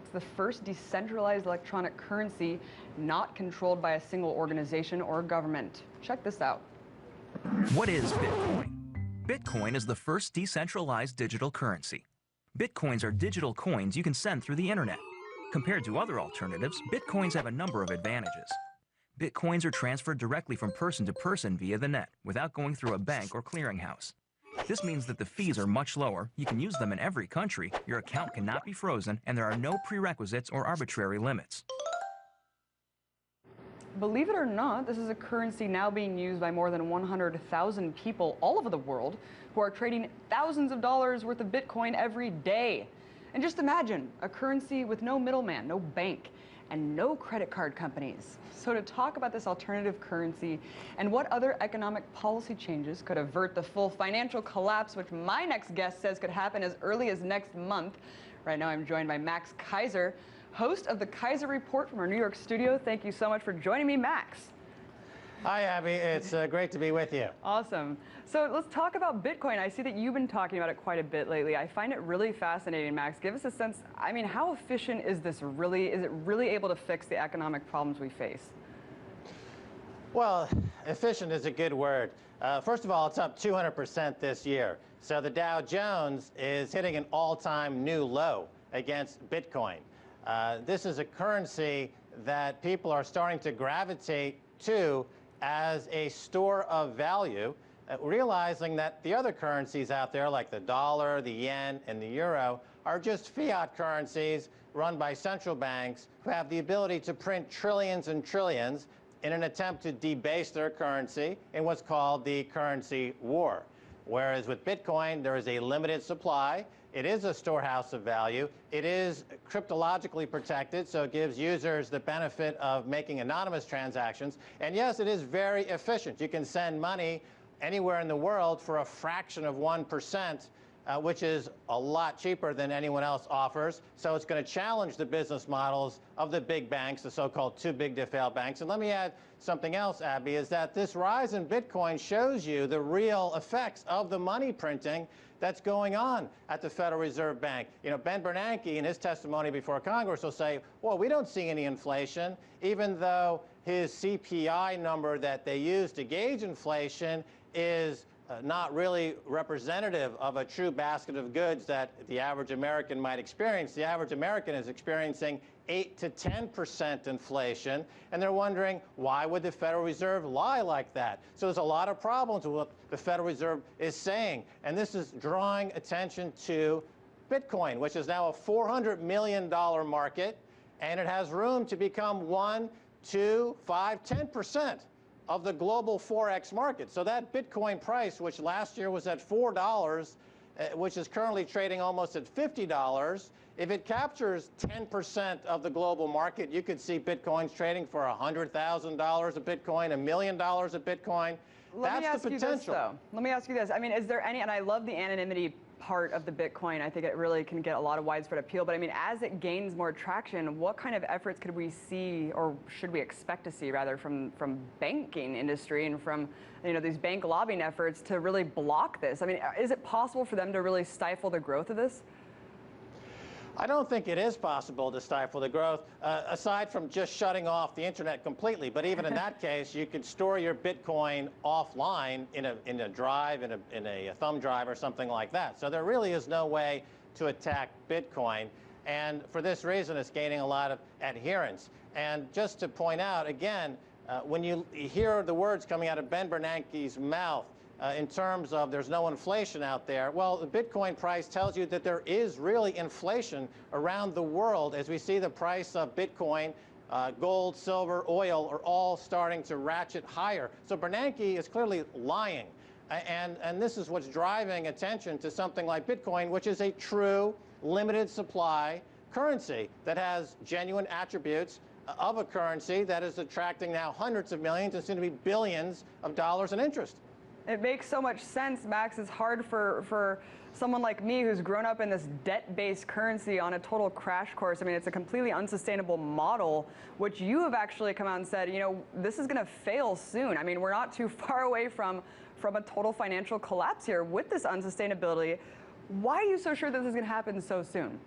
It's the first decentralized electronic currency not controlled by a single organization or government. Check this out. What is Bitcoin? Bitcoin is the first decentralized digital currency. Bitcoins are digital coins you can send through the internet. Compared to other alternatives, Bitcoins have a number of advantages. Bitcoins are transferred directly from person to person via the net, without going through a bank or clearinghouse. This means that the fees are much lower, you can use them in every country, your account cannot be frozen, and there are no prerequisites or arbitrary limits. Believe it or not, this is a currency now being used by more than 100,000 people all over the world who are trading thousands of dollars worth of Bitcoin every day. And just imagine, a currency with no middleman, no bank, and no credit card companies. So to talk about this alternative currency and what other economic policy changes could avert the full financial collapse, which my next guest says could happen as early as next month. Right now I'm joined by Max Keiser, host of the Keiser Report from our New York studio. Thank you so much for joining me, Max. Hi, Abby. It's great to be with you. Awesome. So let's talk about Bitcoin. I see that you've been talking about it quite a bit lately. I find it really fascinating, Max. Give us a sense, I mean, how efficient is this really? Is it really able to fix the economic problems we face? Well, efficient is a good word. First of all, it's up 200% this year. So the Dow Jones is hitting an all-time new low against Bitcoin. This is a currency that people are starting to gravitate to as a store of value, realizing that the other currencies out there, like the dollar, the yen, and the euro, are just fiat currencies run by central banks who have the ability to print trillions and trillions in an attempt to debase their currency in what's called the currency war. Whereas with Bitcoin, there is a limited supply. It is a storehouse of value. It is cryptologically protected, so it gives users the benefit of making anonymous transactions. And yes, it is very efficient. You can send money anywhere in the world for a fraction of 1%, which is a lot cheaper than anyone else offers. So it's going to challenge the business models of the big banks, the so-called too big to fail banks. And let me add something else, Abby, is that this rise in Bitcoin shows you the real effects of the money printing that's going on at the Federal Reserve Bank. You know, Ben Bernanke, in his testimony before Congress, will say, well, we don't see any inflation, even though his CPI number that they use to gauge inflation is not really representative of a true basket of goods that the average American might experience. The average American is experiencing 8 to 10% inflation, and they're wondering, why would the Federal Reserve lie like that? So there's a lot of problems with what the Federal Reserve is saying, and this is drawing attention to Bitcoin, which is now a $400 million market, and it has room to become 1, 2, 5, 10% of the global Forex market. So that Bitcoin price, which last year was at $4, which is currently trading almost at $50, if it captures 10% of the global market, you could see Bitcoins trading for $100,000 a Bitcoin, $1 million a Bitcoin. That's the potential. Let me ask you this. I mean, is there any, and I love the anonymity part of the Bitcoin. I think it really can get a lot of widespread appeal. But I mean, as it gains more traction, what kind of efforts could we see, or should we expect to see, rather, from banking industry and from, you know, these bank lobbying efforts to really block this? I mean, is it possible for them to really stifle the growth of this? I don't think it is possible to stifle the growth, aside from just shutting off the internet completely. But even in that case, you could store your Bitcoin offline in a drive, in a thumb drive or something like that. So there really is no way to attack Bitcoin. And for this reason, it's gaining a lot of adherence. And just to point out, again, when you hear the words coming out of Ben Bernanke's mouth, in terms of there's no inflation out there, well, the Bitcoin price tells you that there is really inflation around the world as we see the price of Bitcoin, gold, silver, oil are all starting to ratchet higher. So Bernanke is clearly lying. And this is what's driving attention to something like Bitcoin, which is a true limited supply currency that has genuine attributes of a currency that is attracting now hundreds of millions and soon to be billions of dollars in interest. It makes so much sense, Max. It's hard for someone like me who's grown up in this debt-based currency on a total crash course. I mean, it's a completely unsustainable model, which you have actually come out and said, you know, this is going to fail soon. I mean, we're not too far away from a total financial collapse here with this unsustainability. Why are you so sure that this is going to happen so soon?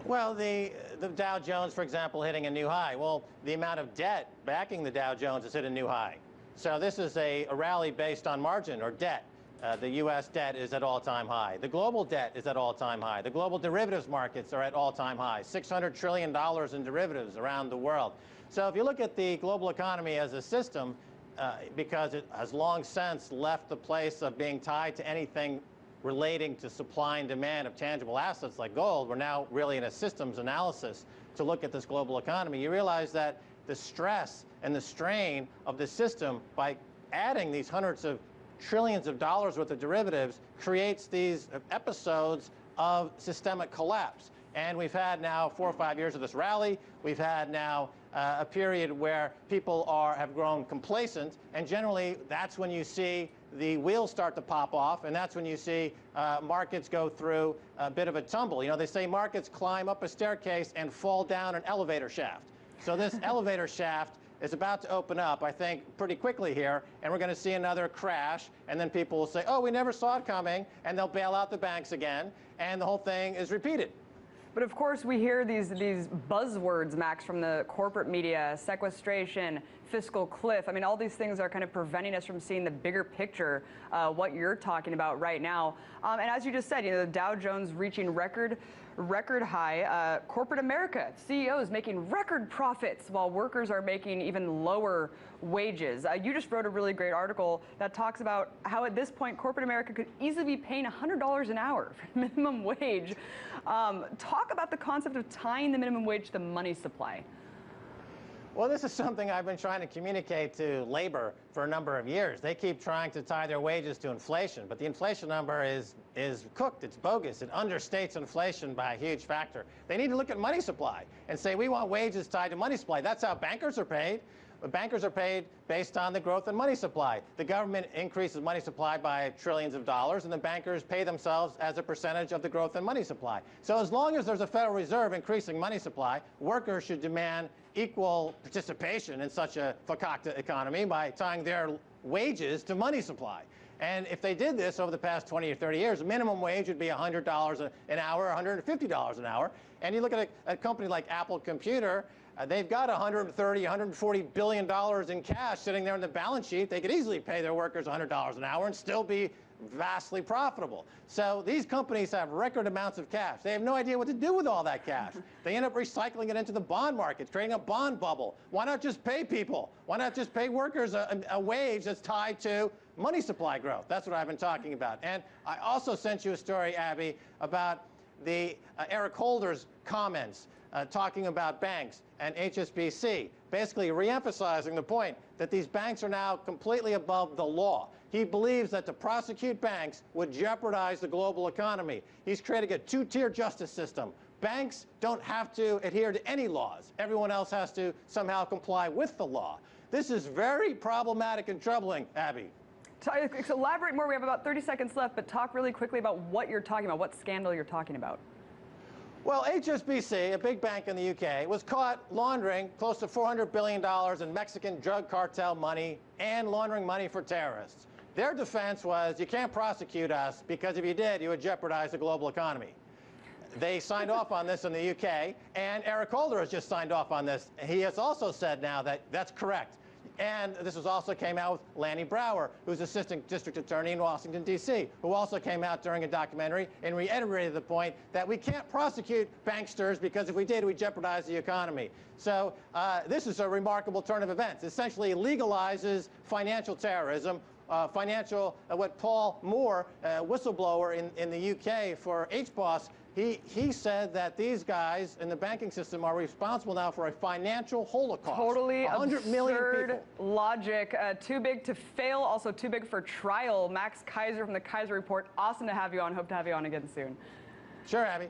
Well, the Dow Jones, for example, hitting a new high. Well, the amount of debt backing the Dow Jones has hit a new high. So this is a rally based on margin or debt. The U.S. debt is at all-time high. The global debt is at all-time high. The global derivatives markets are at all-time highs. $600 trillion in derivatives around the world. So if you look at the global economy as a system, because it has long since left the place of being tied to anything relating to supply and demand of tangible assets like gold, we're now really in a systems analysis to look at this global economy. You realize that the stress and the strain of the system by adding these hundreds of trillions of dollars worth of derivatives creates these episodes of systemic collapse. And we've had now 4 or 5 years of this rally. We've had now a period where people have grown complacent, and generally that's when you see the wheels start to pop off, and that's when you see markets go through a bit of a tumble. You know, they say markets climb up a staircase and fall down an elevator shaft. So this elevator shaft is about to open up, I think, pretty quickly here, and we're going to see another crash, and then people will say, oh, we never saw it coming, and they'll bail out the banks again, and the whole thing is repeated. But of course, we hear these buzzwords, Max, from the corporate media: sequestration, fiscal cliff. I mean, all these things are kind of preventing us from seeing the bigger picture, what you're talking about right now. And as you just said, you know, the Dow Jones reaching record high. Corporate America, CEOs making record profits while workers are making even lower wages. You just wrote a really great article that talks about how at this point corporate America could easily be paying $100 an hour for minimum wage. Talk about the concept of tying the minimum wage to the money supply. Well, this is something I've been trying to communicate to labor for a number of years. They keep trying to tie their wages to inflation, but the inflation number is cooked, it's bogus. It understates inflation by a huge factor. They need to look at money supply and say, we want wages tied to money supply. That's how bankers are paid. The bankers are paid based on the growth in money supply. The government increases money supply by trillions of dollars, and the bankers pay themselves as a percentage of the growth in money supply. So as long as there's a Federal Reserve increasing money supply, workers should demand equal participation in such a fakakta economy by tying their wages to money supply. And if they did this over the past 20 or 30 years, the minimum wage would be $100 an hour, $150 an hour. And you look at a company like Apple Computer, they've got $130, $140 billion in cash sitting there in the balance sheet. They could easily pay their workers $100 an hour and still be vastly profitable. So these companies have record amounts of cash. They have no idea what to do with all that cash. They end up recycling it into the bond market, creating a bond bubble. Why not just pay people? Why not just pay workers a wage that's tied to money supply growth? That's what I've been talking about. And I also sent you a story, Abby, about the Eric Holder's comments talking about banks and HSBC, basically re-emphasizing the point that these banks are now completely above the law. He believes that to prosecute banks would jeopardize the global economy. He's creating a two-tier justice system. Banks don't have to adhere to any laws. Everyone else has to somehow comply with the law. This is very problematic and troubling, Abby. So elaborate more. We have about 30 seconds left, but talk really quickly about what you're talking about, what scandal you're talking about. Well, HSBC, a big bank in the UK, was caught laundering close to $400 billion in Mexican drug cartel money and laundering money for terrorists. Their defense was, you can't prosecute us because if you did, you would jeopardize the global economy. They signed off on this in the UK, and Eric Holder has just signed off on this. He has also said now that that's correct. And this also came out with Lanny Breuer, who's Assistant District Attorney in Washington, D.C., who also came out during a documentary and reiterated the point that we can't prosecute banksters because if we did, we'd jeopardize the economy. So this is a remarkable turn of events. It essentially legalizes financial terrorism, what Paul Moore, whistleblower in the UK for HBOS, he said that these guys in the banking system are responsible now for a financial holocaust. Totally 100 million absurd people. Logic. Too big to fail, also too big for trial. Max Keiser from the Keiser Report. Awesome to have you on. Hope to have you on again soon. Sure, Abby.